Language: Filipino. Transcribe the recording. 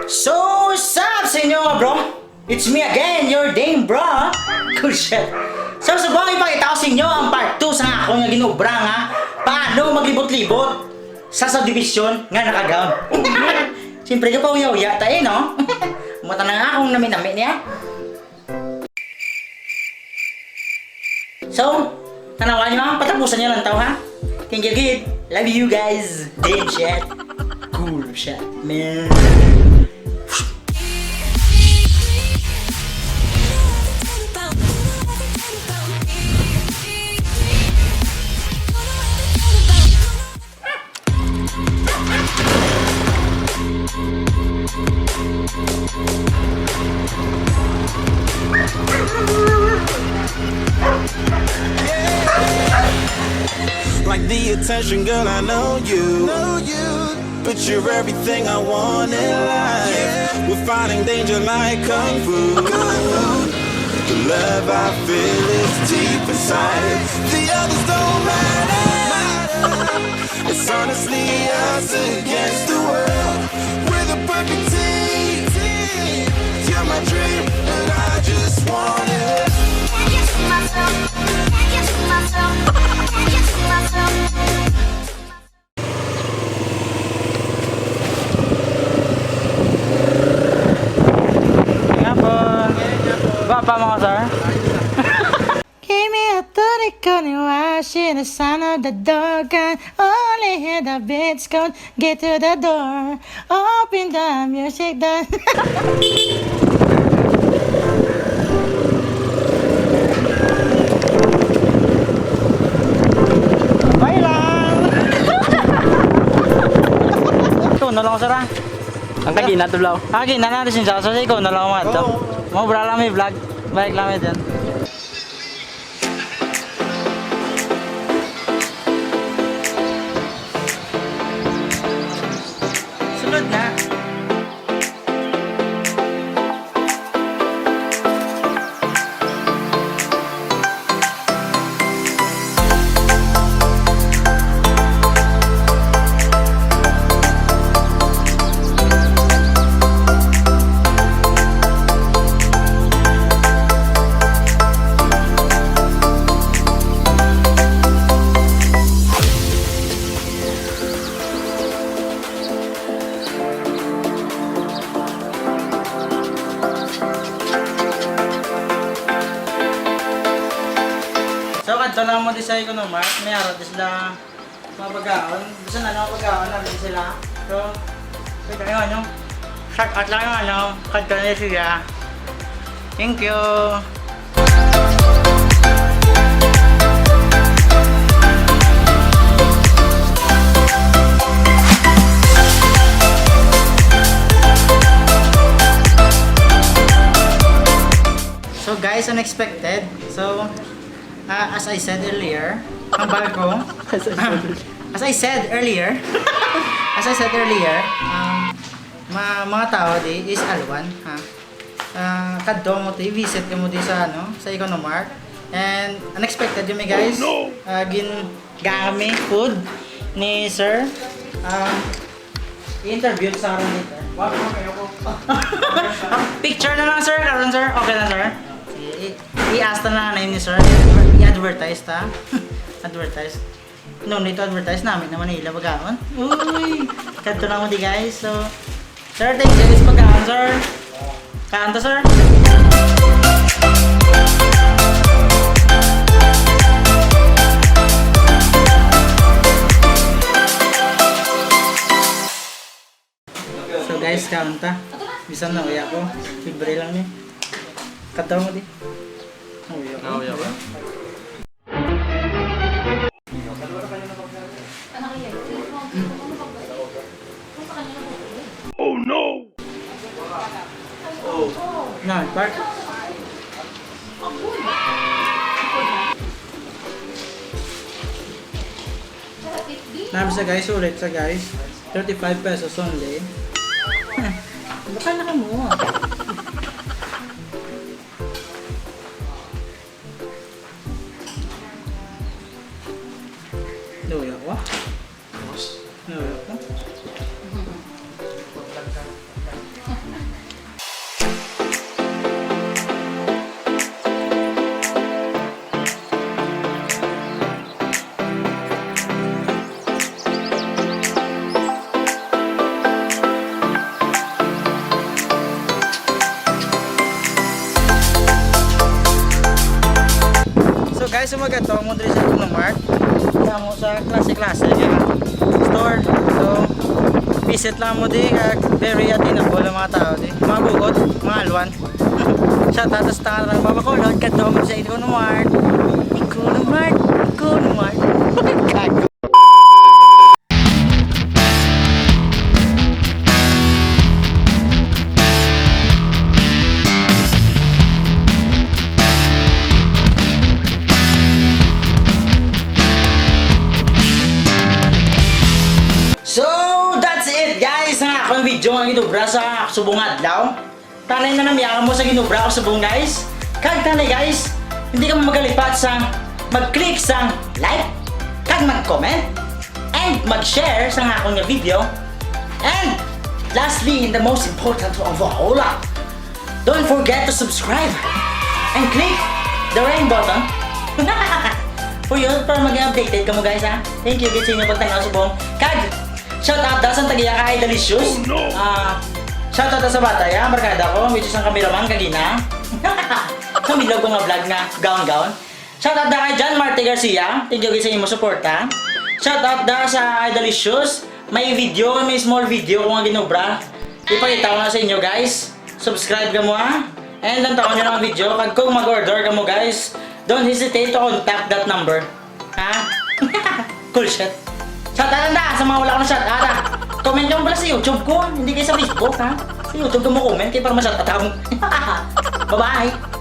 So, what's up sa inyo mga bro? It's me again, your Dame bro. Cool shit. So, subang ipakita ko sa inyo ang part 2 sa ako nga ginubra nga paano maglibot-libot sa subdivision nga nakagaw. Siyempre ka pa uya-uya tayo, no? Umata na nga akong namin-namin niya. So, tanawan niyo mga patapusan niyo lang tao ha. Thank you, kid. Love you guys. Dame shit. Cool shit, man. Like the attention, girl, I know you. But you're everything I want in life. We're fighting danger like kung fu. The love I feel is deep inside. The others don't matter. It's honestly us against the world. We're the perfect team. You're my dream, and I just want it. Can't get to myself. Can't get to myself. Can't get to myself. Nga po. Ba pa mga sir? Give me a thought on you, washing the sun of the door. Can only hear the beats go. Get to the door. Open the music then. Bye lang. Ito na lang sir ah. Ang kagina to blaw. Agi na natin siya sa ikaw na lang mga ito. Mo bra lang may vlog. Balik lang may dyan. Sunod na. So, kadto lang mo di sa Economart, may araw di sila mga pagkaon. Gusto na mga pagkaon na di sila. So, wait lang yung ano. Shout out lang yung ano. Kadto na siya. Thank you. So guys, unexpected. So, as I said earlier, ang barko. As I said earlier, mga tao di is alwan, ha. Kadto mo ti visit ka mo di sa ano, sa Economart. And unexpected yun guys. Gami food ni sir. I-interview sa akin dito. Picture na lang sir, karon sir. Okay na sir. I-ask na name ni sir. I-advertise ta. Advertise. No need to advertise namin na Manila pagkaon. Uy! Kanto na mo di guys. So, sir, thank you guys pagkaon sir. Kanto sir. So guys, kanta. Bisa na uya ko. Libre lang ni. Kanto mo di. Uya ko. Uya ko. Oh no! No, park. Nabi sa guys, ulit sa guys. 35 pesos only. Baka na ka mo. Luya ko. Luya ko. guys, sumagat to mo diri sa Kuno Mart. Kamo sa klase-klase nga store. So, visit lang mo di kag very attainable ang mga tao di. Mga bugot, mga alwan. Shout out sa tao ng babakulod kadto mo sa Kuno Mart. Kuno Mart, Kuno Mart. Kago. So, that's it guys! Ang akong video nga ginubra sa subong adlaw. Tanay na namiyaka mo sa ginubra ko subong guys. Kag tanay guys, hindi ka mo magalipat sa mag-click sa like, kag mag-comment, and mag-share sa akong nga video. And lastly, and the most important of all, don't forget to subscribe and click the ring button. For yun, para maging updated ka mo guys ha. Thank you guys sa inyo pagtanaw subong. Kag, shout out daw sa tagiya kay Delicious. Shout out daw sa bata ya, barkada ko, which is ang kameraman kagina. Sa milog ko nga vlog nga gaon-gaon. Shout out daw kay John Marte Garcia. Thank you guys sa inyo suporta. Shout out daw sa Delicious. May video, may small video ko nga ginobra. Ipakita ko na sa inyo guys. Subscribe ka mo ha. And ang taon nyo ng video. Kag kung mag-order ka mo guys, don't hesitate to contact that number. Ha? Cool shit. Shout out na sa mga wala ko na shout out ha. Comment nyo pala sa YouTube ko, hindi kayo sa Facebook ha. Sa YouTube ko mo comment kayo para ma-shout out ako. Bye bye.